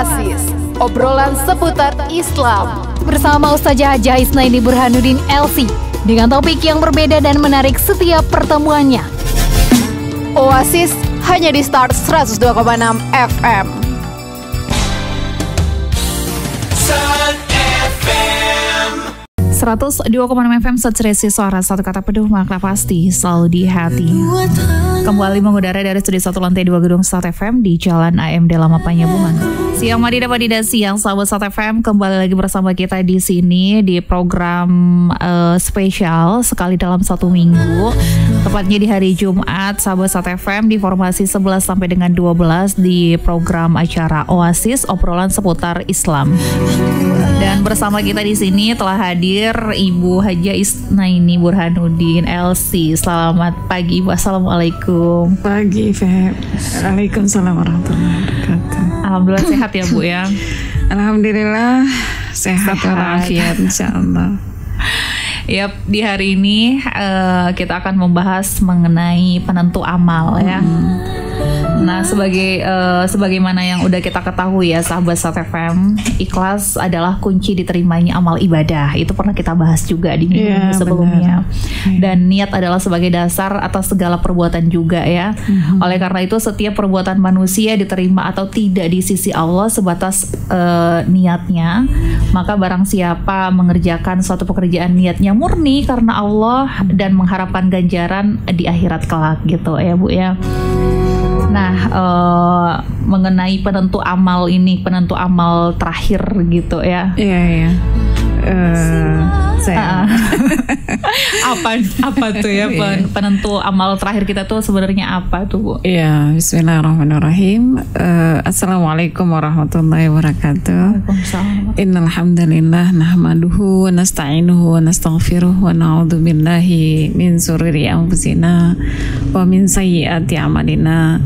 Oasis, obrolan seputar Islam bersama Ustazah Haja Isnaini Burhanuddin LC dengan topik yang berbeda dan menarik setiap pertemuannya. Oasis hanya di Start 102,6 FM. 102,6 FM Secerisi Suara, satu kata penuh makna pasti selalu di hati. Kembali mengudara dari studio 1 lantai 2 gedung Start FM di Jalan AMD Lama Panyabungan. Siang Madinah siang sahabat Start FM, kembali lagi bersama kita di sini di program spesial sekali dalam satu minggu. Tepatnya di hari Jumat sahabat Start FM di formasi 11 sampai dengan 12 di program acara Oasis, obrolan seputar Islam. Dan bersama kita di sini telah hadir Ibu Haja Isnaini Burhanuddin LC. Selamat pagi Ibu, assalamualaikum. Pagi Feb. Waalaikumsalam warahmatullahi wabarakatuh. Alhamdulillah sehat ya Bu ya. Alhamdulillah sehat walafiat insyaallah. Yap, di hari ini kita akan membahas mengenai penentu amal ya. Nah, sebagaimana yang udah kita ketahui ya sahabat Start FM, ikhlas adalah kunci diterimanya amal ibadah. Itu pernah kita bahas juga di minggu sebelumnya. Dan niat adalah sebagai dasar atas segala perbuatan juga ya. Oleh karena itu setiap perbuatan manusia diterima atau tidak di sisi Allah sebatas niatnya. Maka barang siapa mengerjakan suatu pekerjaan niatnya murni karena Allah dan mengharapkan ganjaran di akhirat kelak gitu ya Bu ya. Nah, mengenai penentu amal ini, penentu amal terakhir gitu ya. Iya. Apa tuh ya penentu amal terakhir kita tuh sebenarnya apa tuh Bu? Iya, bismillahirrahmanirrahim. Assalamualaikum warahmatullahi wabarakatuh. Waalaikumsalam. Innal hamdalillah nahmaduhu wa nasta'inuhu wa nastaghfiruh wa na'udzu billahi min shururi anfusina wa min sayyiati a'malina.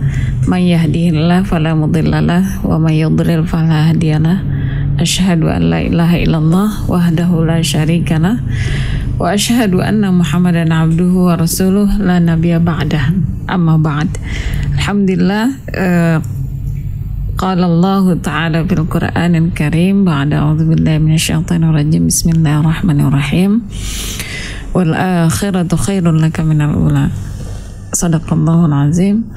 May yahdihillahu fala mudhillalah wa may yudlil fala hadiyalah. Asyhadu an la ilaha illallah wahdahu la syarikalah wa asyhadu anna Muhammadan abduhu wa rasuluh la nabiyya ba'dah. Amma ba'd. Alhamdulillah, qala Allah ta'ala fil Qur'anil Karim ba'da a'udzu billahi minasyaitonir rajim. Bismillahirrahmanirrahim. Wal akhiratu khairun laka minal ula. Shadaqallahul azim.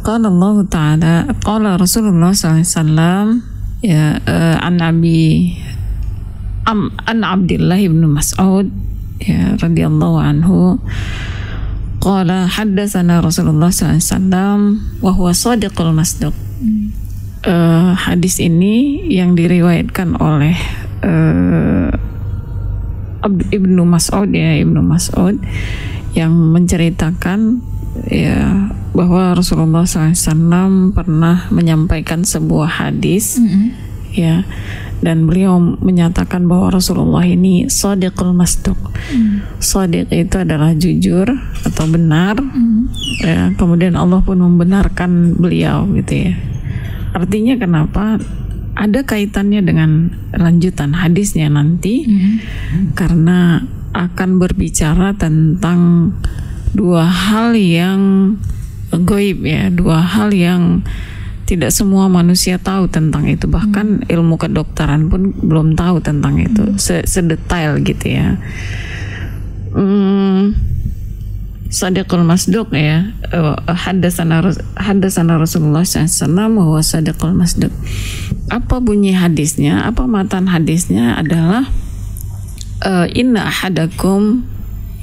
Qala Allah ta'ala, qala Rasulullah sallallahu alaihi wasallam ya an Abdullah ibn Mas'ud ya radhiyallahu anhu qala haddatsana Rasulullah sallallahu alaihi wasallam wa huwa shadiqul masduq. Hadis ini yang diriwayatkan oleh Ibnu Mas'ud yang menceritakan ya bahwa Rasulullah SAW pernah menyampaikan sebuah hadis ya, dan beliau menyatakan bahwa Rasulullah ini shadiqul masduq. Shadiq itu adalah jujur atau benar ya, kemudian Allah pun membenarkan beliau gitu ya. Artinya kenapa? Ada kaitannya dengan lanjutan hadisnya nanti karena akan berbicara tentang dua hal yang goib ya, dua hal yang tidak semua manusia tahu tentang itu, bahkan ilmu kedokteran pun belum tahu tentang itu sedetail gitu ya. Shadiqul masduq ya, haddatsana Rasulullah SAW wa shadiqul masduq. Apa bunyi hadisnya? Apa matan hadisnya adalah inna ahadakum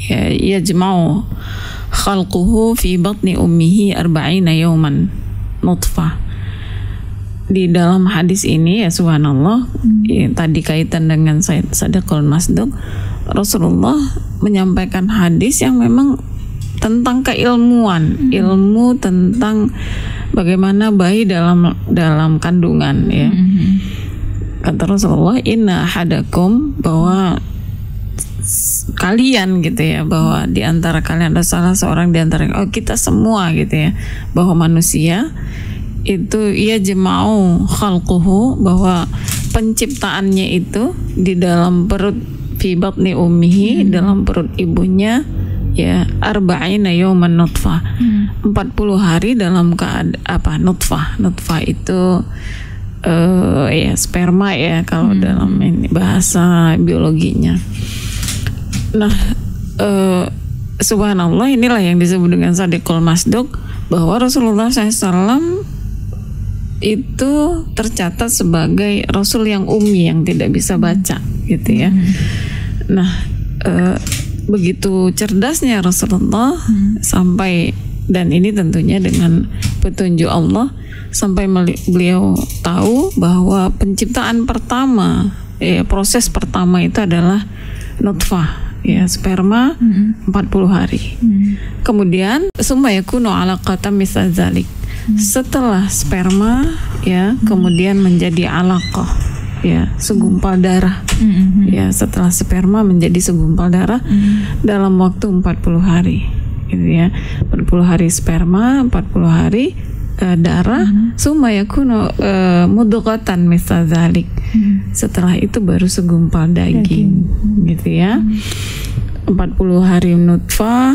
ya yajma'u khalquhu fi batni ummihi arba'ina yawman nutfah. Di dalam hadis ini ya subhanallah, ya, tadi kaitan dengan shadiqul masduq, Rasulullah menyampaikan hadis yang memang tentang keilmuan, ilmu tentang bagaimana bayi dalam kandungan ya. Kata Rasulullah, inna ahadakum, bahwa kalian gitu ya, bahwa di antara kalian ada salah seorang di antara kita semua gitu ya, bahwa manusia itu ia jema'u khalquhu, bahwa penciptaannya itu di dalam perut fi batni ummihi, dalam perut ibunya ya, arba'ina yawman nutfah, 40 hari dalam keadaan nutfah itu ya sperma ya kalau dalam ini bahasa biologinya. Nah, subhanallah, inilah yang disebut dengan Shadiqul Masduq, bahwa Rasulullah SAW itu tercatat sebagai Rasul yang ummi, yang tidak bisa baca gitu ya. Nah, begitu cerdasnya Rasulullah sampai, dan ini tentunya dengan petunjuk Allah, sampai beliau tahu bahwa penciptaan pertama, proses pertama itu adalah nutfah, ya, sperma 40 hari. Kemudian summa yakunu alaqatan misal zalik. Setelah sperma, ya, kemudian menjadi alaqah, ya, segumpal darah. Ya, setelah sperma menjadi segumpal darah dalam waktu 40 hari. Gitu ya. 40 hari sperma, 40 hari darah, summa yakunu mudghatan misal zalik. Setelah itu baru segumpal daging. Gitu ya. 40 hari nutfah,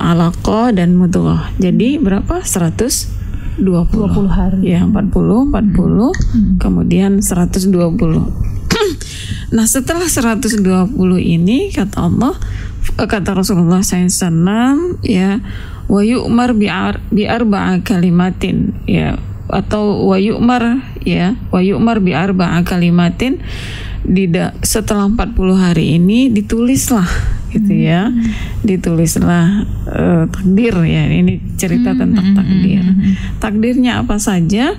alaqah dan mudghah. Jadi berapa? 120 hari. Ya, 40, kemudian 120. Nah, setelah 120 ini kata Allah, kata Rasulullah SAW, ya, wa yu'mar bi arba'a kalimatin, ya, atau wa yu'mar bi arba'a kalimatin. Setelah 40 hari ini ditulislah, gitu ya, ditulislah takdir, ya. Ini cerita tentang takdir. Takdirnya apa saja?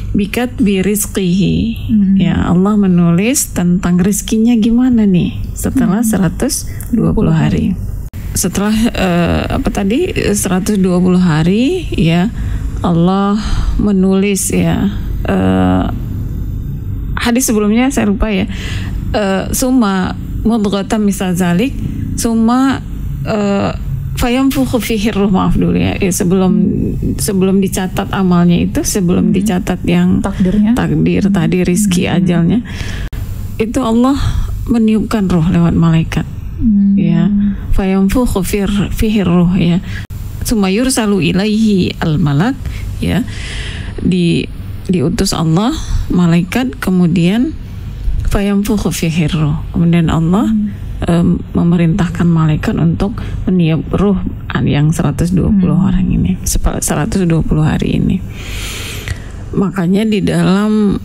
Bikat bi rizqihi, ya, Allah menulis tentang rizkinya gimana nih setelah 120 hari. Setelah 120 hari, ya, Allah menulis, ya, hadis sebelumnya saya lupa ya, summa mudghatan misal zalik, summa fayamfukhu fihi ruh, maaf dulu ya, sebelum dicatat amalnya itu, sebelum dicatat yang takdirnya, takdir tadi, rizki, ajalnya, itu Allah meniupkan ruh lewat malaikat, ya, fayamfukhu fihi ruh, ya, summa yursalu ilaihi al malak, ya, diutus Allah malaikat, kemudian fayamfukhu fihi ruh, kemudian Allah memerintahkan malaikat untuk meniup ruh yang 120 orang ini, 120 hari ini. Makanya di dalam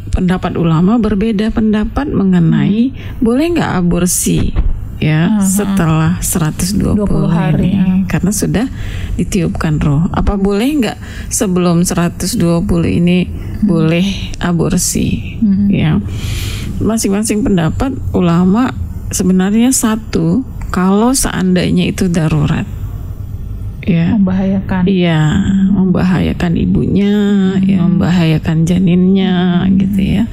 pendapat ulama berbeda pendapat mengenai boleh nggak aborsi, ya, setelah 120 hari ini, karena sudah ditiupkan roh. Apa boleh nggak sebelum 120 ini boleh aborsi, ya. Masing-masing pendapat ulama sebenarnya satu, kalau seandainya itu darurat, ya, membahayakan, iya, membahayakan ibunya, ya, membahayakan janinnya, gitu ya.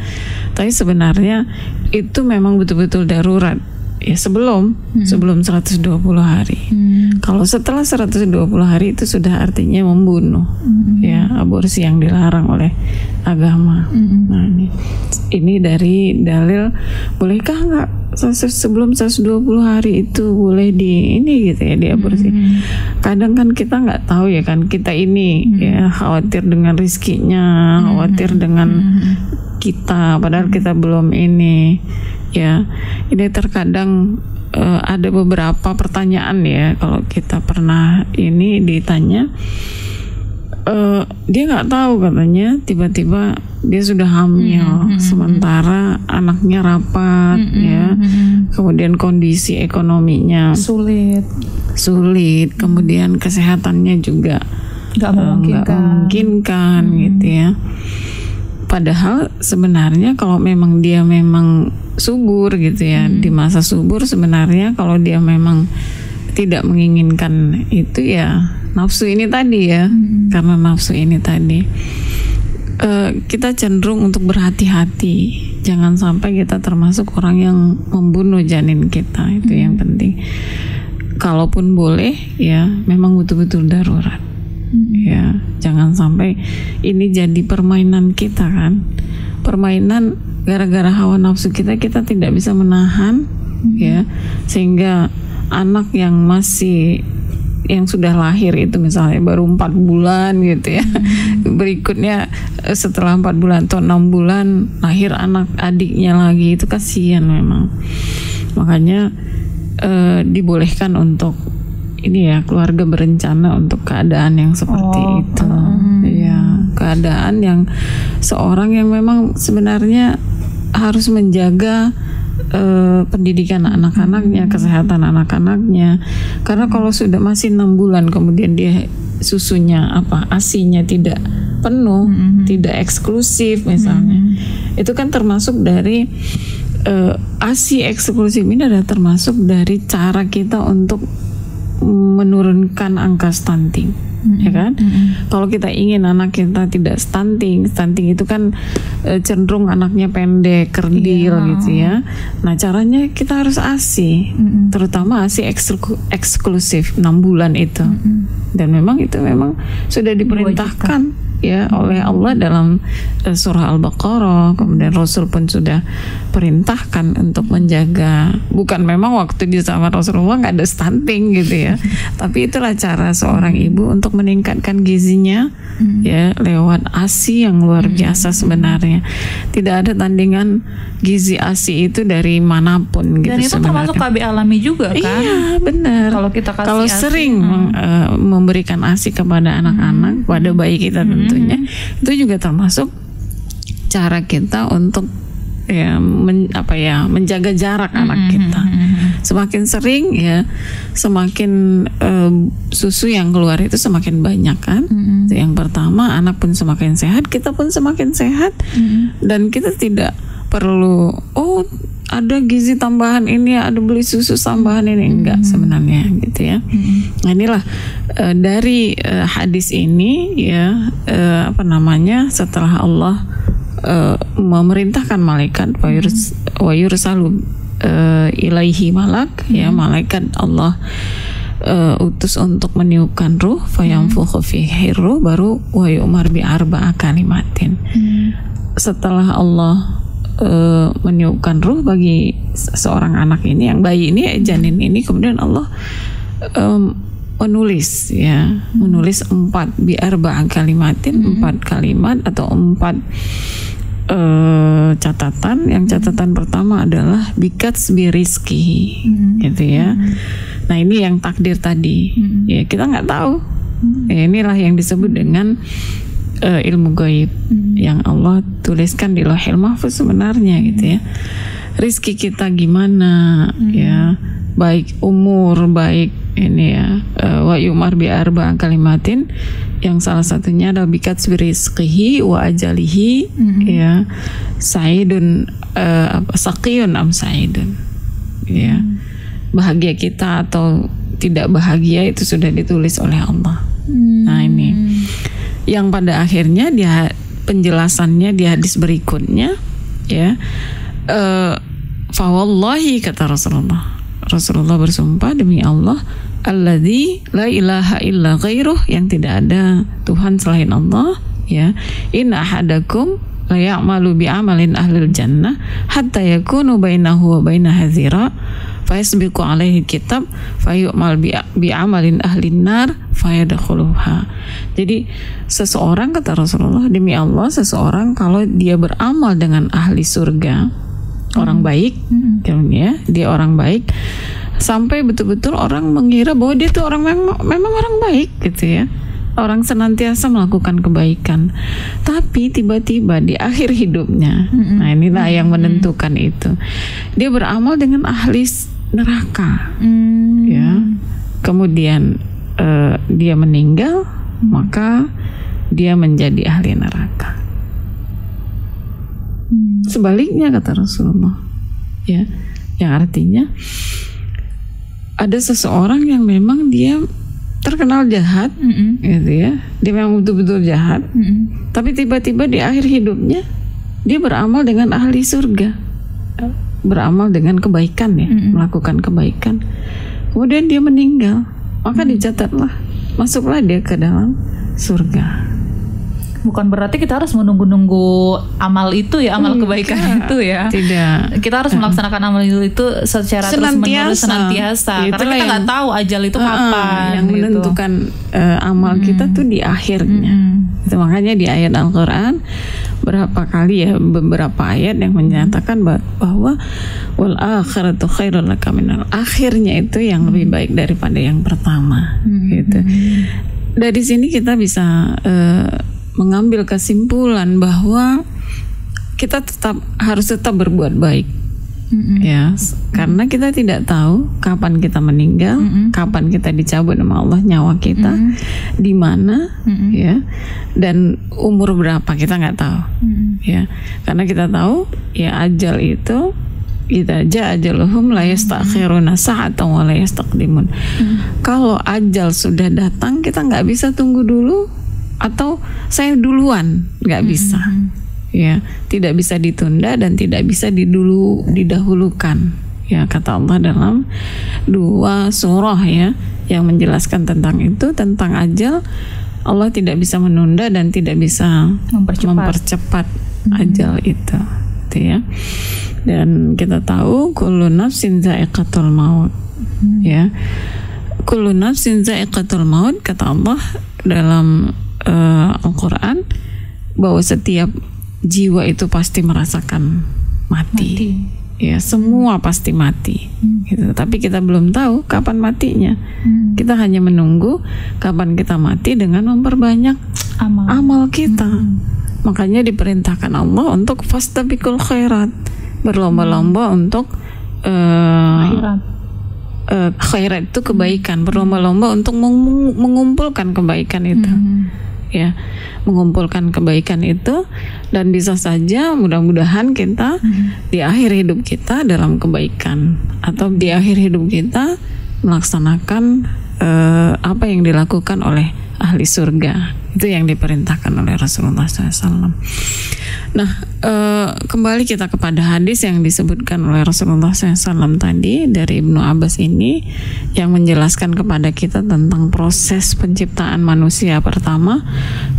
Tapi sebenarnya itu memang betul-betul darurat, ya, sebelum 120 hari. Kalau setelah 120 hari itu sudah artinya membunuh, ya, aborsi yang dilarang oleh agama. Nah, ini dari dalil, bolehkah nggak sebelum 120 hari itu boleh gitu ya, diaborsi. Kadang kan kita nggak tahu, ya kan, kita ini ya khawatir dengan rizkinya, khawatir dengan kita, padahal kita belum ini, ya. Ini terkadang ada beberapa pertanyaan, ya, kalau kita pernah ini ditanya, dia nggak tahu, katanya tiba-tiba dia sudah hamil, sementara anaknya rapat, ya, kemudian kondisi ekonominya sulit, kemudian kesehatannya juga nggak memungkinkan, gitu ya. Padahal sebenarnya kalau memang dia memang subur, gitu ya, di masa subur, sebenarnya kalau dia memang tidak menginginkan itu, ya nafsu ini tadi, ya, karena nafsu ini tadi, kita cenderung untuk berhati-hati, jangan sampai kita termasuk orang yang membunuh janin kita. Itu yang penting. Kalaupun boleh, ya, memang betul-betul darurat, ya, jangan sampai ini jadi permainan kita, kan, permainan gara-gara hawa nafsu kita tidak bisa menahan, ya, sehingga anak yang masih yang sudah lahir itu misalnya baru 4 bulan gitu ya, berikutnya setelah 4 bulan atau 6 bulan lahir anak adiknya lagi, itu kasihan memang. Makanya dibolehkan untuk ini ya, keluarga berencana untuk keadaan yang seperti itu. Ya, keadaan yang seorang yang memang sebenarnya harus menjaga pendidikan anak-anaknya, kesehatan anak-anaknya. Karena kalau sudah masih 6 bulan kemudian dia susunya ASI-nya tidak penuh, tidak eksklusif misalnya, itu kan termasuk dari ASI eksklusif ini adalah termasuk dari cara kita untuk menurunkan angka stunting, ya kan? Kalau kita ingin anak kita tidak stunting itu kan cenderung anaknya pendek, kerdil gitu ya. Nah, caranya kita harus ASI, terutama ASI eksklusif 6 bulan itu. Dan memang itu memang sudah diperintahkan ya oleh Allah dalam surah Al-Baqarah. Kemudian Rasul pun sudah perintahkan untuk menjaga, bukan memang waktu di zaman Rasulullah nggak ada stunting gitu ya, tapi itulah cara seorang ibu untuk meningkatkan gizinya ya lewat ASI yang luar biasa sebenarnya. Tidak ada tandingan gizi ASI itu dari manapun gitu. Dan itu sebenarnya termasuk KB alami juga kan? Iya benar. Kalau kita kasih kalau ASI, sering memberikan ASI kepada anak-anak, pada bayi kita tentunya, itu juga termasuk cara kita untuk ya menjaga jarak anak kita. Semakin sering ya, semakin susu yang keluar itu semakin banyak kan. Itu yang pertama, anak pun semakin sehat, kita pun semakin sehat, dan kita tidak perlu ada gizi tambahan ini, ada beli susu tambahan ini, enggak sebenarnya gitu ya. Nah, inilah dari hadis ini ya setelah Allah memerintahkan malaikat wa yursalu ilaihi malak, ya malaikat Allah utus untuk meniupkan ruh, fayamfukhu fihi ruh, baru wa yu'mar bi arba'a kalimatin. Setelah Allah meniupkan ruh bagi seorang anak ini, yang bayi ini, janin ini, kemudian Allah menulis 4 bi arba'a kalimatin, 4 kalimat atau 4 catatan. Yang catatan pertama adalah bikats birizki, gitu ya. Nah, ini yang takdir tadi, ya kita nggak tahu. Ya, inilah yang disebut dengan ilmu gaib yang Allah tuliskan di Lauhil Mahfuz sebenarnya, gitu ya. Rizki kita gimana, ya, baik umur, baik ini ya, wa yumar bi arba'a kalimatin, yang salah satunya adalah bikats birizqihi wa ajalihi, ya, sa'idun saqiyun am sa'idun, ya, bahagia kita atau tidak bahagia itu sudah ditulis oleh Allah. Nah, ini yang pada akhirnya dia penjelasannya di hadis berikutnya, ya, fawallahi, kata Rasulullah bersumpah demi Allah, alladzi la ilaha illa ghairuh, yang tidak ada Tuhan selain Allah, ya, inna ahadakum la ya'malu bi amalin ahlil jannah hatta yakunu bainahu wa bainaha dzira fayasbiqu alaihi kitab fayu'mal bi amalin ahlin nar fayadkhuluha. Jadi seseorang, kata Rasulullah, demi Allah, seseorang kalau dia beramal dengan ahli surga, orang baik, ya, dia orang baik, sampai betul-betul orang mengira bahwa dia tuh memang orang baik gitu ya, orang senantiasa melakukan kebaikan, tapi tiba-tiba di akhir hidupnya, nah inilah yang menentukan itu, dia beramal dengan ahli neraka, ya, kemudian dia meninggal, maka dia menjadi ahli neraka. Sebaliknya, kata Rasulullah, ya, yang artinya ada seseorang yang memang dia terkenal jahat, gitu ya, dia memang betul-betul jahat, tapi tiba-tiba di akhir hidupnya dia beramal dengan ahli surga, beramal dengan kebaikan, ya, melakukan kebaikan, kemudian dia meninggal, maka dicatatlah, masuklah dia ke dalam surga. bukan berarti kita harus menunggu-nunggu amal itu ya, amal kebaikan itu ya. Tidak. Kita harus melaksanakan amal itu secara terus-menerus senantiasa. Karena kita nggak tahu ajal itu kapan. Yang menentukan amal kita tuh di akhirnya. Itu makanya di ayat Al-Quran beberapa ayat yang menyatakan bahwa wal akhiratu khairul laka minal, akhirnya itu yang lebih baik daripada yang pertama. Gitu. Dari sini kita bisa mengambil kesimpulan bahwa kita harus tetap berbuat baik, ya, karena kita tidak tahu kapan kita meninggal, kapan kita dicabut sama Allah nyawa kita, di mana, ya, dan umur berapa kita nggak tahu, ya, karena kita tahu ya ajal itu idza jaa ajaluhum la yastakhiruna sa'atan wa la yastaqdimun. Kalau ajal sudah datang, kita nggak bisa tunggu dulu atau saya duluan, nggak bisa. Ya, tidak bisa ditunda dan tidak bisa didahulukan. Ya, kata Allah dalam 2 surah ya yang menjelaskan tentang itu, tentang ajal. Allah tidak bisa menunda dan tidak bisa mempercepat ajal itu, gitu ya. Dan kita tahu kullu nafsin za'iqatul maut. Ya. Kullu nafsin za'iqatul maut, kata Allah dalam Al-Qur'an, bahwa setiap jiwa itu pasti merasakan mati. Ya, semua pasti mati. Gitu. Tapi kita belum tahu kapan matinya. Kita hanya menunggu kapan kita mati dengan memperbanyak amal kita. Makanya diperintahkan Allah untuk fastabiqul khairat, berlomba-lomba untuk khairat itu kebaikan, berlomba-lomba untuk mengumpulkan kebaikan itu, ya, mengumpulkan kebaikan itu, dan bisa saja mudah-mudahan kita di akhir hidup kita dalam kebaikan, atau di akhir hidup kita melaksanakan apa yang dilakukan oleh ahli surga. Itu yang diperintahkan oleh Rasulullah SAW. Nah, kembali kita kepada hadis yang disebutkan oleh Rasulullah SAW tadi dari Ibnu Abbas ini, yang menjelaskan kepada kita tentang proses penciptaan manusia pertama,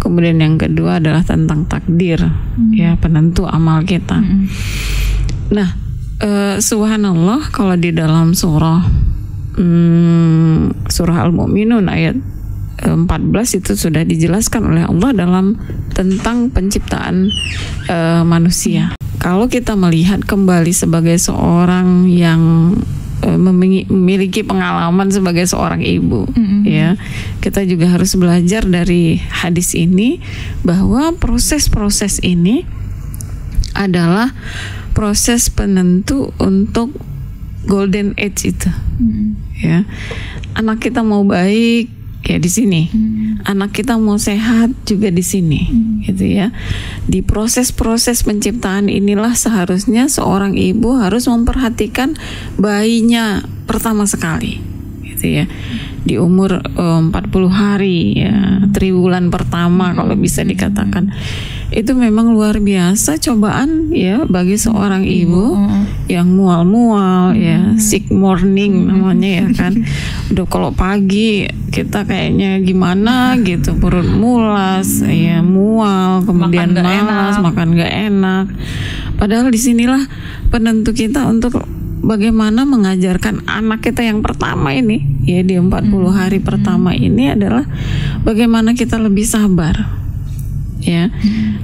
kemudian yang kedua adalah tentang takdir, ya, penentu amal kita. Nah, subhanallah, kalau di dalam surah Al-Mu'minun ayat 14 itu sudah dijelaskan oleh Allah dalam tentang penciptaan manusia. Kalau kita melihat kembali sebagai seorang yang memiliki pengalaman sebagai seorang ibu, ya, kita juga harus belajar dari hadis ini bahwa proses-proses ini adalah proses penentu untuk golden age itu. Ya, anak kita mau baik, ya di sini. Anak kita mau sehat juga di sini, gitu ya. Di proses-proses penciptaan inilah seharusnya seorang ibu harus memperhatikan bayinya pertama sekali, gitu ya. Di umur 40 hari, ya, triwulan pertama kalau bisa dikatakan. Itu memang luar biasa cobaan, ya, bagi seorang ibu yang mual-mual, ya, sick morning namanya, ya kan. Udah kalau pagi kita kayaknya gimana gitu, perut mulas, ya, mual, kemudian malas, makan gak enak. Padahal disinilah penentu kita untuk bagaimana mengajarkan anak kita yang pertama ini, ya, di 40 hari pertama ini adalah bagaimana kita lebih sabar, ya,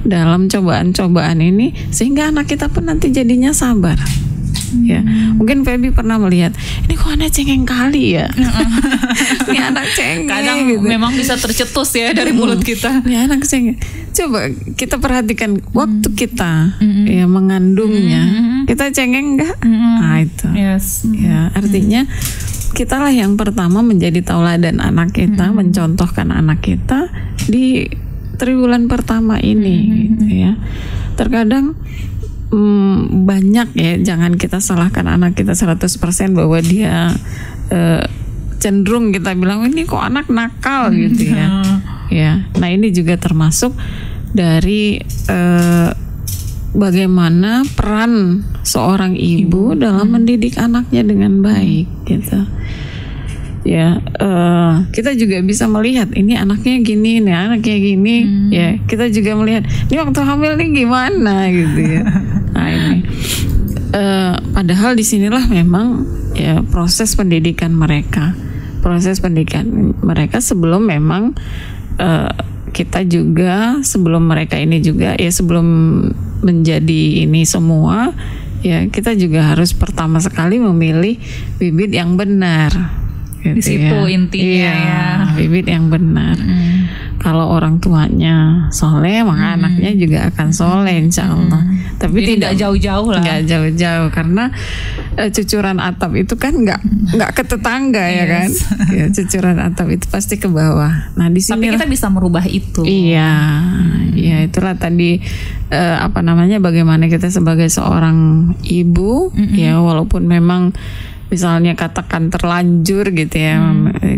dalam cobaan-cobaan ini, sehingga anak kita pun nanti jadinya sabar. Ya, mungkin Feby pernah melihat, ini kok anak cengeng kali ya. Ini anak cengeng. Kadang gitu, memang bisa tercetus ya dari mulut kita. Ini anak cengeng. Coba kita perhatikan waktu kita ya mengandungnya, kita cengeng enggak? Nah itu. Yes. Ya, artinya kitalah yang pertama menjadi tauladan anak kita, mencontohkan anak kita di triwulan pertama ini, gitu ya. Terkadang banyak, ya, jangan kita salahkan anak kita 100% bahwa dia cenderung kita bilang ini kok anak nakal gitu ya. Ya, nah ini juga termasuk dari bagaimana peran seorang ibu dalam mendidik anaknya dengan baik gitu. ya kita juga bisa melihat ini anaknya gini, ini anaknya gini, ya kita juga melihat ini waktu hamil nih gimana gitu ya. Nah ini padahal disinilah memang ya proses pendidikan mereka sebelum memang kita juga, sebelum mereka ini juga ya, sebelum menjadi ini semua ya, kita juga harus pertama sekali memilih bibit yang benar. Gitu di situ ya. intinya ya. Bibit yang benar. Kalau orang tuanya soleh, maka anaknya juga akan soleh, insya Allah. Tapi jadi tidak jauh-jauh lah. Nggak jauh-jauh karena cucuran atap itu kan nggak ke tetangga ya kan. Ya, cucuran atap itu pasti ke bawah. Nah di sini tapi kita bisa merubah itu. Iya, ya itulah tadi bagaimana kita sebagai seorang ibu, ya walaupun memang misalnya katakan terlanjur gitu ya,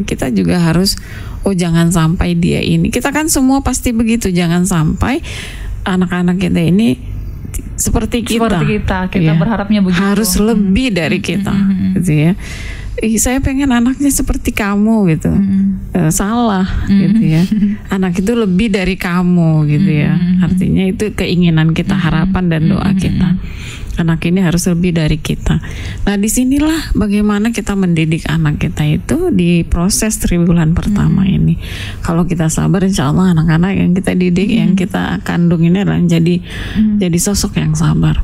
kita juga harus jangan sampai dia ini. Kita kan semua pasti begitu, jangan sampai anak-anak kita ini seperti kita. Kita ya, berharapnya begitu. Harus lebih dari kita, gitu ya. Saya pengen anaknya seperti kamu gitu, salah gitu ya. Anak itu lebih dari kamu gitu ya. Artinya itu keinginan kita, harapan dan doa kita. Anak ini harus lebih dari kita. Nah disinilah bagaimana kita mendidik anak kita itu di proses 3 bulan pertama ini. Kalau kita sabar, insya Allah anak-anak yang kita didik, yang kita kandung ini adalah jadi sosok yang sabar.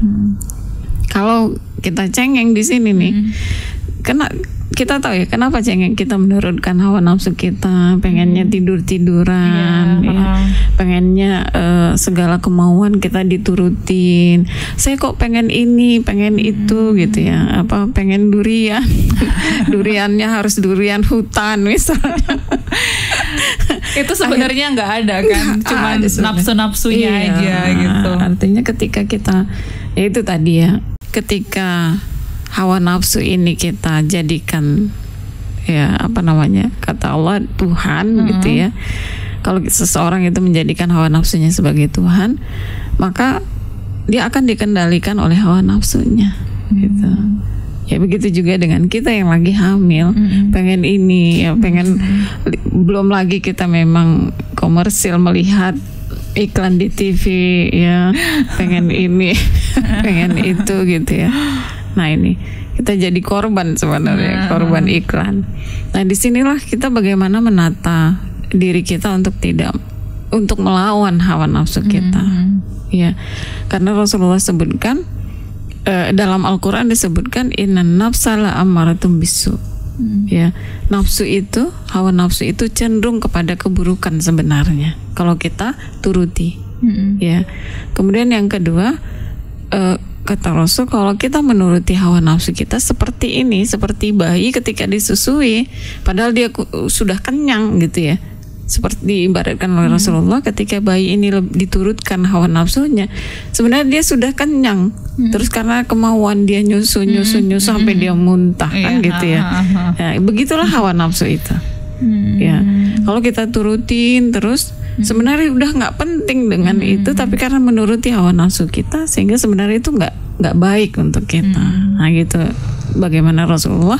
Kalau kita cengeng di sini nih, kita tahu ya kenapa cengeng, kita menurunkan hawa nafsu kita, pengennya tiduran, pengennya segala kemauan kita diturutin. Saya kok pengen ini, pengen itu gitu ya, pengen durian, duriannya harus durian hutan misalnya. Itu sebenarnya nggak ada kan, cuma nafsu-nafsunya aja gitu. Artinya ketika kita, ya itu tadi ya, ketika hawa nafsu ini kita jadikan ya kata Allah Tuhan gitu ya. Kalau seseorang itu menjadikan hawa nafsunya sebagai Tuhan, maka dia akan dikendalikan oleh hawa nafsunya gitu. Ya begitu juga dengan kita yang lagi hamil, pengen ini ya, pengen belum lagi kita memang komersil melihat iklan di TV ya, pengen ini, pengen itu gitu ya. Nah ini kita jadi korban sebenarnya, korban iklan. Nah disinilah kita bagaimana menata diri kita untuk melawan hawa nafsu kita, ya. Karena Rasulullah sebutkan dalam Al-Quran disebutkan innan nafsa la'amaratum bisu. Ya, nafsu itu, hawa nafsu itu cenderung kepada keburukan sebenarnya kalau kita turuti. Ya. Kemudian yang kedua, kata Rasul, kalau kita menuruti hawa nafsu kita seperti ini, seperti bayi ketika disusui, padahal dia sudah kenyang gitu ya. Seperti diibaratkan oleh Rasulullah, ketika bayi ini diturutkan hawa nafsunya, sebenarnya dia sudah kenyang. Terus karena kemauan dia nyusu sampai dia muntah kan gitu ya. Nah, begitulah hawa nafsu itu. Ya, kalau kita turutin terus, sebenarnya udah nggak penting dengan itu, tapi karena menuruti hawa nafsu kita, sehingga sebenarnya itu nggak baik untuk kita. Nah gitu, bagaimana Rasulullah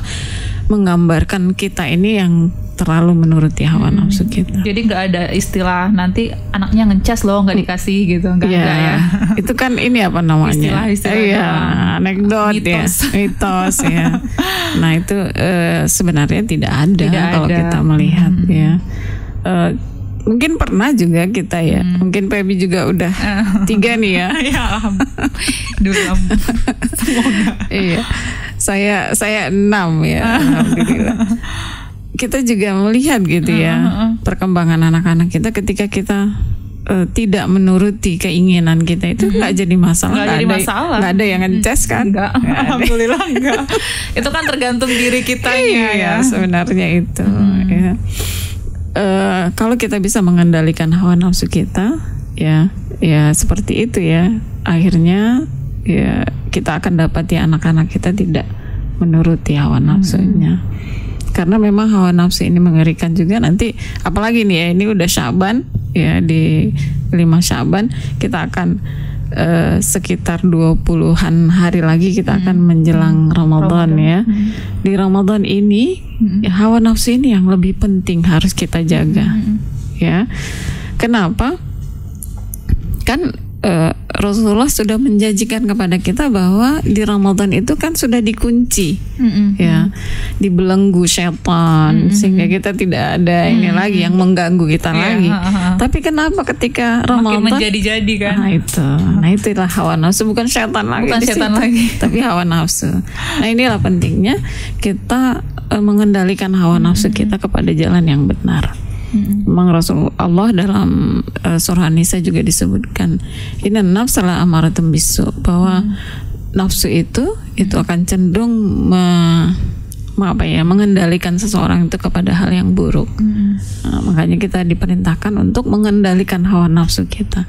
menggambarkan kita ini yang terlalu menuruti hawa nafsu kita. Jadi nggak ada istilah nanti anaknya ngecas loh nggak dikasih gitu, nggak ada ya. Itu kan ini istilah ya, anekdot mitos ya. Nah itu sebenarnya tidak ada kalau kita melihat ya. Mungkin pernah juga kita ya, mungkin Pebi juga udah 3 nih ya. Ya alhamdulillah. Semoga. Iya, saya 6 ya, alhamdulillah. Kita juga melihat gitu ya perkembangan anak-anak kita ketika kita tidak menuruti keinginan kita itu nggak jadi masalah. Nggak ada yang ngecas kan? Nggak, alhamdulillah nggak. Itu kan tergantung diri kitanya ya. Sebenarnya itu. Ya. Kalau kita bisa mengendalikan hawa nafsu kita, ya seperti itu ya. Akhirnya ya kita akan dapati anak-anak kita tidak menuruti hawa nafsunya. Karena memang hawa nafsu ini mengerikan juga nanti, apalagi nih ya, ini udah Syaban ya, di 5 Syaban kita akan sekitar 20-an hari lagi kita akan menjelang Ramadan ya. Di Ramadan ini ya, hawa nafsu ini yang lebih penting harus kita jaga. Ya. Kenapa? Kan Rasulullah sudah menjanjikan kepada kita bahwa di Ramadan itu kan sudah dikunci, ya, dibelenggu setan, sehingga kita tidak ada ini lagi yang mengganggu kita lagi. Tapi kenapa ketika Ramadan makin menjadi-jadi kan? Nah itulah hawa nafsu, bukan setan lagi, tapi hawa nafsu. Nah inilah pentingnya kita mengendalikan hawa nafsu kita kepada jalan yang benar. Memang Rasulullah dalam surah An-Nisa juga disebutkan inna nafsala amaratun bisu, bahwa nafsu itu akan cenderung mengendalikan seseorang itu kepada hal yang buruk. Nah, makanya kita diperintahkan untuk mengendalikan hawa nafsu kita.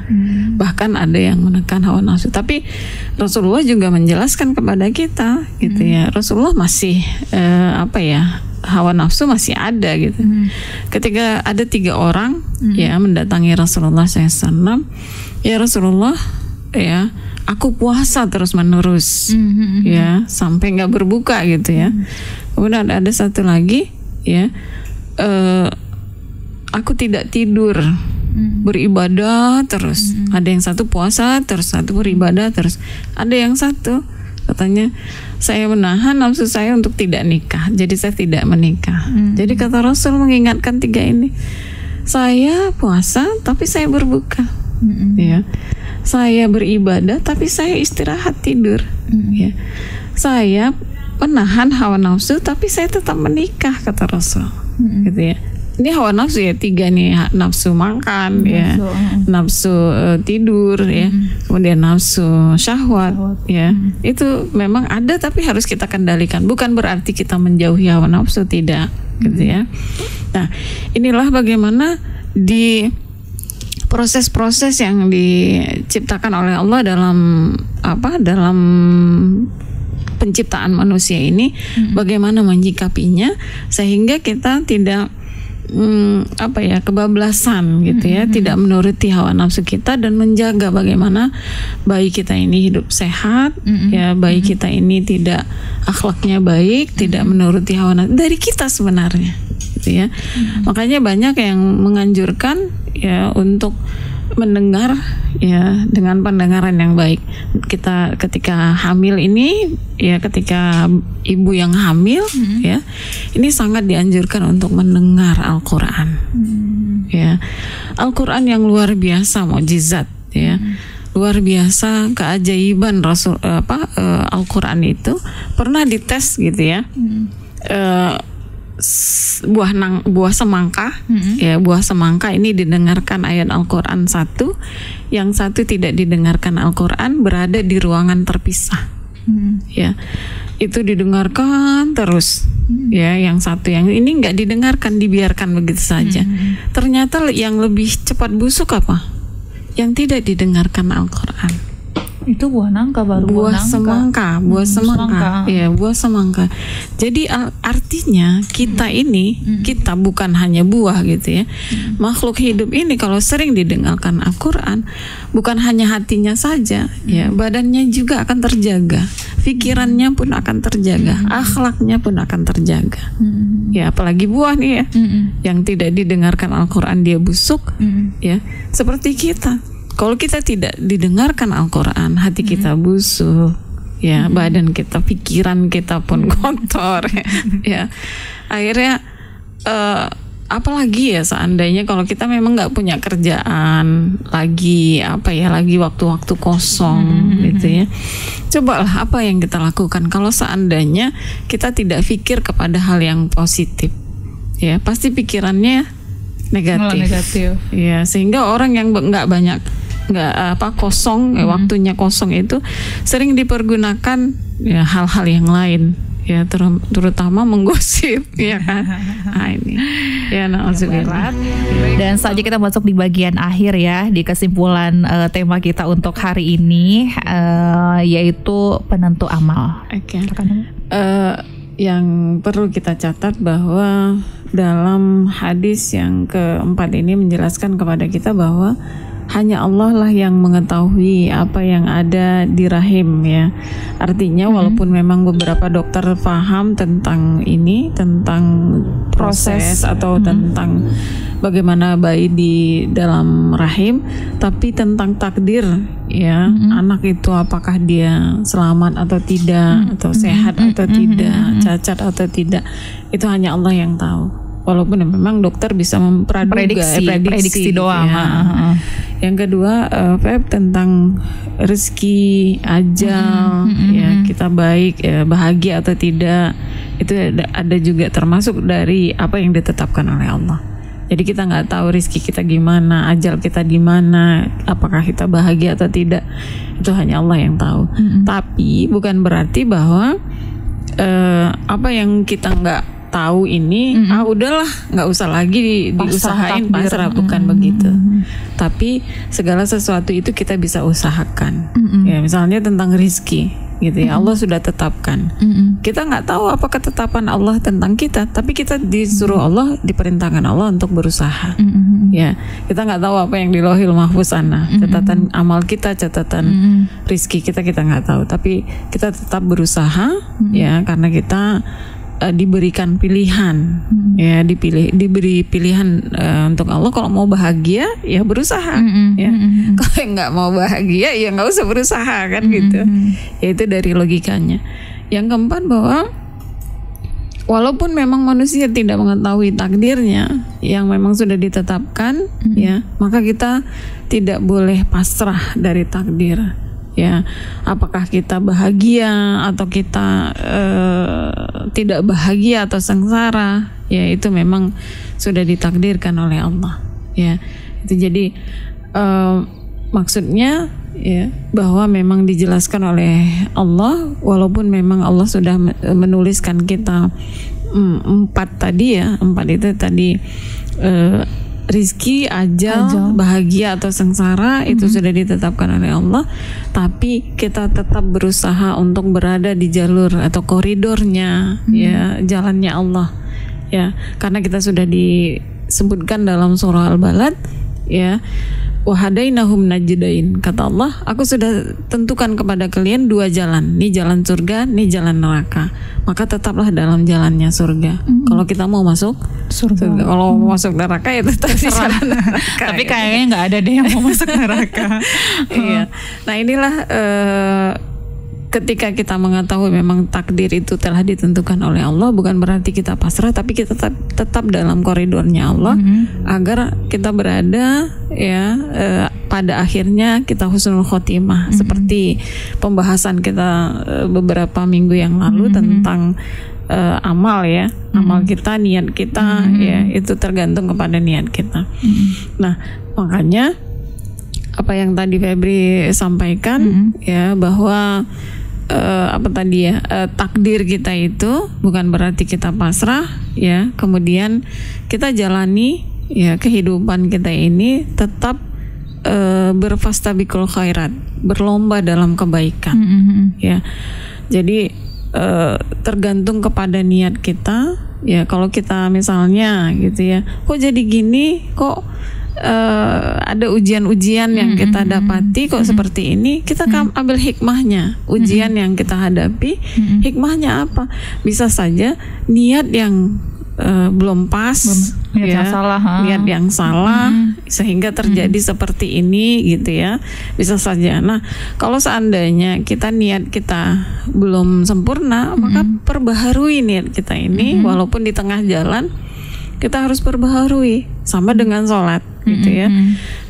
Bahkan ada yang menekan hawa nafsu. Tapi Rasulullah juga menjelaskan kepada kita, gitu ya. Rasulullah masih hawa nafsu masih ada gitu. Ketika ada 3 orang ya mendatangi Rasulullah SAW, ya Rasulullah, ya aku puasa terus menerus, ya sampai nggak berbuka gitu ya. Kemudian ada satu lagi, ya aku tidak tidur, beribadah terus. Ada yang satu puasa terus, satu beribadah terus. Ada yang satu katanya saya menahan nafsu saya untuk tidak nikah, jadi saya tidak menikah. Jadi kata Rasul mengingatkan 3 ini, saya puasa tapi saya berbuka, ya. Saya beribadah tapi saya istirahat tidur, ya. Saya menahan hawa nafsu tapi saya tetap menikah, kata Rasul, gitu ya. Ini hawa nafsu ya 3 nih, nafsu makan, ya, nafsu tidur, ya, kemudian nafsu syahwat, ya. Itu memang ada tapi harus kita kendalikan. Bukan berarti kita menjauhi hawa nafsu, tidak, gitu ya. Nah, inilah bagaimana di proses-proses yang diciptakan oleh Allah dalam penciptaan manusia ini, bagaimana menyikapinya sehingga kita tidak kebablasan gitu ya, tidak menuruti hawa nafsu kita dan menjaga bagaimana bayi kita ini hidup sehat, ya, bayi kita ini tidak akhlaknya baik, tidak menuruti hawa nafsu dari kita sebenarnya, gitu ya. Makanya banyak yang menganjurkan ya untuk mendengar ya dengan pendengaran yang baik. Kita ketika hamil ini ya, ketika ibu yang hamil ya, ini sangat dianjurkan untuk mendengar Al-Qur'an. Ya. Al-Qur'an yang luar biasa, mukjizat ya. Luar biasa keajaiban Al-Qur'an itu pernah dites gitu ya. Buah semangka, ya, buah semangka ini didengarkan ayat Al-Qur'an satu, yang satu tidak didengarkan Al-Qur'an, berada di ruangan terpisah. Ya, itu didengarkan terus, ya, yang satu, yang ini nggak didengarkan, dibiarkan begitu saja. Ternyata yang lebih cepat busuk apa? Yang tidak didengarkan Al-Qur'an. Itu buah nangka baru. Buah semangka. Ya, buah semangka. Jadi artinya kita ini, kita bukan hanya buah gitu ya. Makhluk hidup ini kalau sering didengarkan Al-Qur'an, bukan hanya hatinya saja, ya, badannya juga akan terjaga, pikirannya pun akan terjaga, akhlaknya pun akan terjaga. Ya, apalagi buah nih ya, yang tidak didengarkan Al-Qur'an dia busuk, ya, seperti kita. Kalau kita tidak didengarkan Al-Qur'an, hati kita busuk, ya, badan kita, pikiran kita pun kotor, ya. Akhirnya apalagi ya seandainya kalau kita memang nggak punya kerjaan lagi, lagi waktu-waktu kosong, gitu ya. Cobalah apa yang kita lakukan kalau seandainya kita tidak pikir kepada hal yang positif, ya, pasti pikirannya negatif. Ya, sehingga orang yang kosong, waktunya kosong itu sering dipergunakan ya hal-hal yang lain, ya, terutama menggosip, ya kan. Nah, ini ya, na'udzubillah. Dan saatnya kita masuk di bagian akhir ya, di kesimpulan tema kita untuk hari ini, yaitu penentu amal. Yang perlu kita catat bahwa dalam hadis yang keempat ini menjelaskan kepada kita bahwa hanya Allah lah yang mengetahui apa yang ada di rahim ya. Artinya walaupun memang beberapa dokter paham tentang ini, tentang proses atau tentang bagaimana bayi di dalam rahim, tapi tentang takdir ya, anak itu apakah dia selamat atau tidak, atau sehat atau tidak, cacat atau tidak, itu hanya Allah yang tahu. Walaupun memang dokter bisa prediksi doang. Ya. Yang kedua, Feb, tentang rezeki, ajal, ya kita baik, ya, bahagia atau tidak, itu ada juga termasuk dari apa yang ditetapkan oleh Allah. Jadi kita nggak tahu rezeki kita gimana, ajal kita di mana, apakah kita bahagia atau tidak, itu hanya Allah yang tahu. Tapi bukan berarti bahwa apa yang kita nggak tahu ini udahlah nggak usah lagi diusahain, pasrah, bukan begitu. Tapi segala sesuatu itu kita bisa usahakan. Ya, misalnya tentang rizki gitu ya, Allah sudah tetapkan. Kita nggak tahu apa ketetapan Allah tentang kita, tapi kita disuruh Allah, diperintahkan Allah untuk berusaha. Ya, kita nggak tahu apa yang di Lauhil Mahfuz sana, catatan amal kita, catatan rizki kita nggak tahu, tapi kita tetap berusaha ya, karena kita diberikan pilihan, ya diberi pilihan untuk Allah. Kalau mau bahagia ya berusaha, ya. Kalau nggak mau bahagia ya nggak usah berusaha, kan gitu. Ya itu dari logikanya. Yang keempat, bahwa walaupun memang manusia tidak mengetahui takdirnya yang memang sudah ditetapkan, ya, maka kita tidak boleh pasrah dari takdir. Ya, apakah kita bahagia atau kita tidak bahagia atau sengsara, ya itu memang sudah ditakdirkan oleh Allah. Ya, itu jadi maksudnya ya bahwa memang dijelaskan oleh Allah, walaupun memang Allah sudah menuliskan kita empat itu tadi. Rizki, ajal, bahagia atau sengsara itu sudah ditetapkan oleh Allah, tapi kita tetap berusaha untuk berada di jalur atau koridornya, ya, jalannya Allah, ya, karena kita sudah disebutkan dalam surah Al-Balad, ya, wahadainahum najdain, kata Allah, aku sudah tentukan kepada kalian dua jalan, nih jalan surga, nih jalan neraka, maka tetaplah dalam jalannya surga. Kalau kita mau masuk surga, kalau mau masuk neraka ya tetap di jalan neraka. Tapi kayaknya nggak ada deh yang mau masuk neraka. Iya. Nah inilah ketika kita mengetahui memang takdir itu telah ditentukan oleh Allah, bukan berarti kita pasrah, tapi kita tetap dalam koridornya Allah, agar kita berada ya pada akhirnya kita husnul khotimah, seperti pembahasan kita beberapa minggu yang lalu tentang amal, ya, amal kita, niat kita, ya itu tergantung kepada niat kita. Nah makanya apa yang tadi Febri sampaikan, ya, bahwa takdir kita itu bukan berarti kita pasrah, ya, kemudian kita jalani, ya, kehidupan kita ini tetap berfastabiqul khairat, berlomba dalam kebaikan, ya. Jadi tergantung kepada niat kita, ya. Kalau kita misalnya gitu ya, kok jadi gini, kok ada ujian-ujian yang kita dapati kok seperti ini, kita ambil hikmahnya. Ujian yang kita hadapi, hikmahnya apa? Bisa saja niat yang belum pas, niat ya, yang salah, niat yang salah, sehingga terjadi seperti ini, gitu ya. Bisa saja. Nah, kalau seandainya niat kita belum sempurna, maka perbaharui niat kita ini, walaupun di tengah jalan kita harus perbaharui, sama dengan sholat, gitu ya.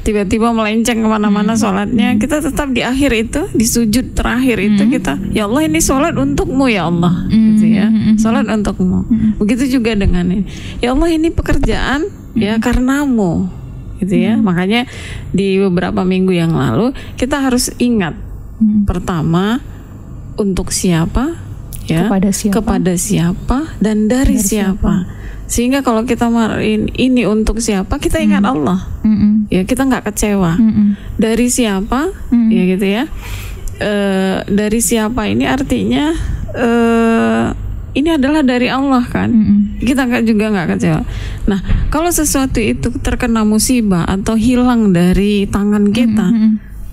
Tiba-tiba melenceng kemana-mana sholatnya, kita tetap di akhir itu, di sujud terakhir itu kita, ya Allah ini sholat untukmu ya Allah, gitu ya, sholat untukmu. Begitu juga dengan ini, ya Allah ini pekerjaan ya karenamu, gitu ya. Makanya di beberapa minggu yang lalu kita harus ingat, pertama untuk siapa, ya, kepada siapa dan dari siapa. Sehingga kalau kita ini untuk siapa, kita ingat Allah, ya, kita nggak kecewa. Dari siapa, ya gitu ya. Dari siapa ini artinya ini adalah dari Allah kan. Kita juga nggak kecewa. Nah, kalau sesuatu itu terkena musibah atau hilang dari tangan kita,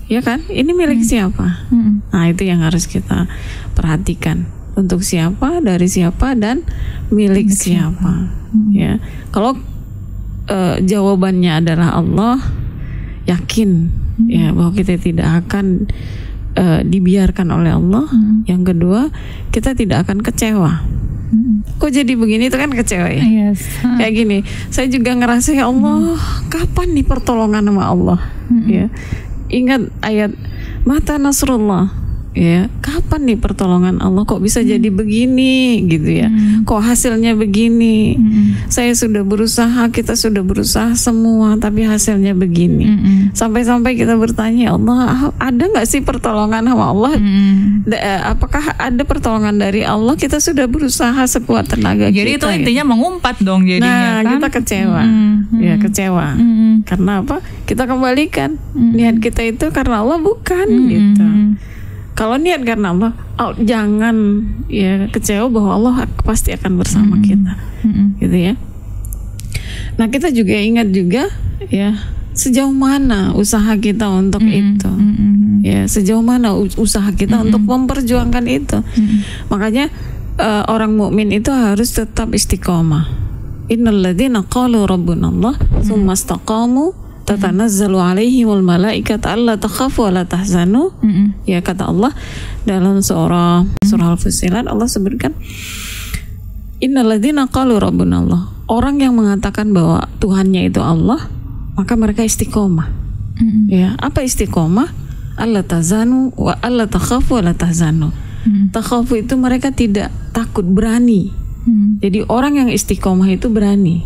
ya kan, ini milik siapa? Nah, itu yang harus kita perhatikan. Untuk siapa, dari siapa, dan milik siapa. Ya, kalau jawabannya adalah Allah, yakin ya bahwa kita tidak akan dibiarkan oleh Allah. Yang kedua, kita tidak akan kecewa. Kok jadi begini, itu kan kecewa ya. Yes. Kayak gini, saya juga ngerasa ya Allah, kapan nih pertolongan sama Allah? Ya, ingat ayat mata Nasrullah. Ya, kapan nih pertolongan Allah, kok bisa jadi begini gitu ya, kok hasilnya begini. Saya sudah berusaha, kita sudah berusaha semua, tapi hasilnya begini. Sampai-sampai kita bertanya, Allah, ada nggak sih pertolongan sama Allah? Apakah ada pertolongan dari Allah? Kita sudah berusaha sekuat tenaga jadi kita. Jadi itu intinya mengumpat dong jadinya. Nah, kita kecewa. Ya, kecewa. Karena apa? Kita kembalikan niat kita itu karena Allah, bukan gitu. Kalau niat karena Allah, jangan ya kecewa bahwa Allah pasti akan bersama kita, gitu ya. Nah, kita juga ingat juga ya, sejauh mana usaha kita untuk itu, ya, sejauh mana usaha kita untuk memperjuangkan itu. Makanya orang mukmin itu harus tetap istiqomah. Innalladzina qalu rabbunallah tsumma istaqamu tatanazzalu alaihimul malaikatu alla takhafu wa la tahzanu. Ya, kata Allah dalam surah Al-Fussilat, Allah sebutkan innalladzina qalu rabbunallah, orang yang mengatakan bahwa Tuhannya itu Allah, maka mereka istiqomah. Ya, apa istiqomah? Alla tahzanu wa alla takhafu wa la tahzanu. Takhafu itu mereka tidak takut, berani. Jadi orang yang istiqomah itu berani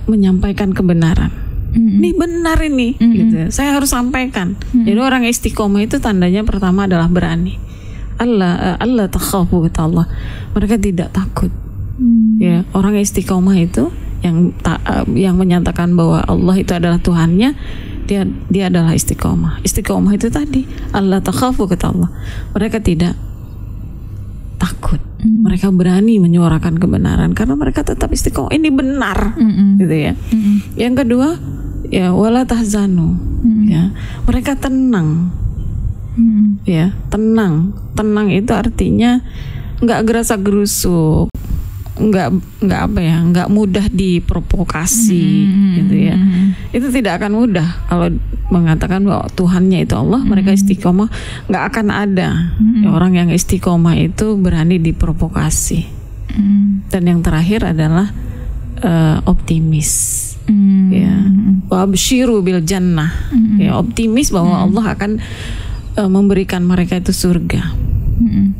menyampaikan kebenaran. Ini benar ini, gitu. Saya harus sampaikan. Jadi orang istiqomah itu tandanya pertama adalah berani. Allah takhafu, kata Allah. Mereka tidak takut. Ya, orang istiqomah itu yang menyatakan bahwa Allah itu adalah Tuhannya, dia adalah istiqomah. Istiqomah itu tadi Allah takhafu, kata Allah. Mereka tidak takut. Mereka berani menyuarakan kebenaran karena mereka tetap istiqomah. Ini benar, gitu ya. Yang kedua, ya wala tahzanu. Ya, mereka tenang. Ya, tenang. Tenang itu artinya nggak gerasa-gerusuk, nggak mudah diprovokasi, gitu ya. Itu tidak akan mudah kalau mengatakan bahwa Tuhannya itu Allah. Mereka istiqomah, nggak akan ada ya, orang yang istiqomah itu berani diprovokasi. Dan yang terakhir adalah optimis. Ya, wabshiru bil jannah. Ya, optimis bahwa Allah akan memberikan mereka itu surga.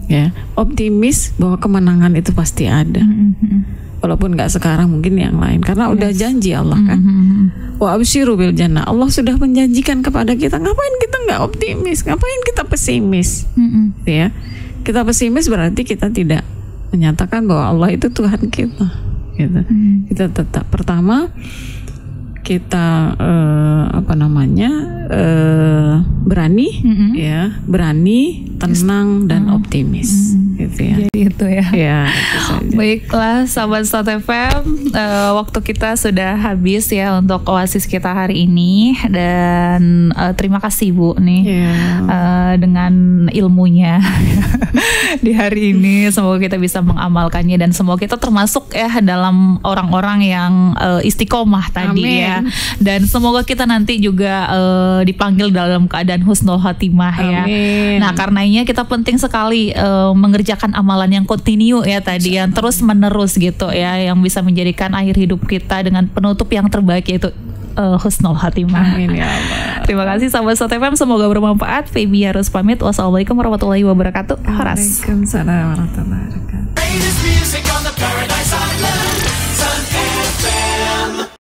Ya, optimis bahwa kemenangan itu pasti ada. Walaupun nggak sekarang, mungkin yang lain, karena udah janji Allah kan. Wa absyiru bil jannah. Allah sudah menjanjikan kepada kita. Ngapain kita nggak optimis? Ngapain kita pesimis? Ya, kita pesimis berarti kita tidak menyatakan bahwa Allah itu Tuhan kita. Gitu. Kita tetap pertama kita berani, ya, berani, tenang dan optimis, gitu ya. Jadi itu ya. Ya, itu saja. Baiklah, sahabat Start FM, waktu kita sudah habis ya untuk Oasis kita hari ini, dan terima kasih Bu nih dengan ilmunya di hari ini. Semoga kita bisa mengamalkannya dan semoga kita termasuk ya dalam orang-orang yang istiqomah tadi. Amin. Ya. Dan semoga kita nanti juga dipanggil dalam keadaan husnul khotimah ya. Nah, karenanya kita penting sekali mengerjakan amalan yang kontinu ya tadi, yang terus menerus gitu ya, yang bisa menjadikan akhir hidup kita dengan penutup yang terbaik, yaitu husnul khotimah. Amin ya Allah. Terima kasih sahabat Start FM, semoga bermanfaat. Feby harus pamit. Wassalamualaikum warahmatullahi wabarakatuh. Horas. Waalaikumsalam warahmatullahi wabarakatuh.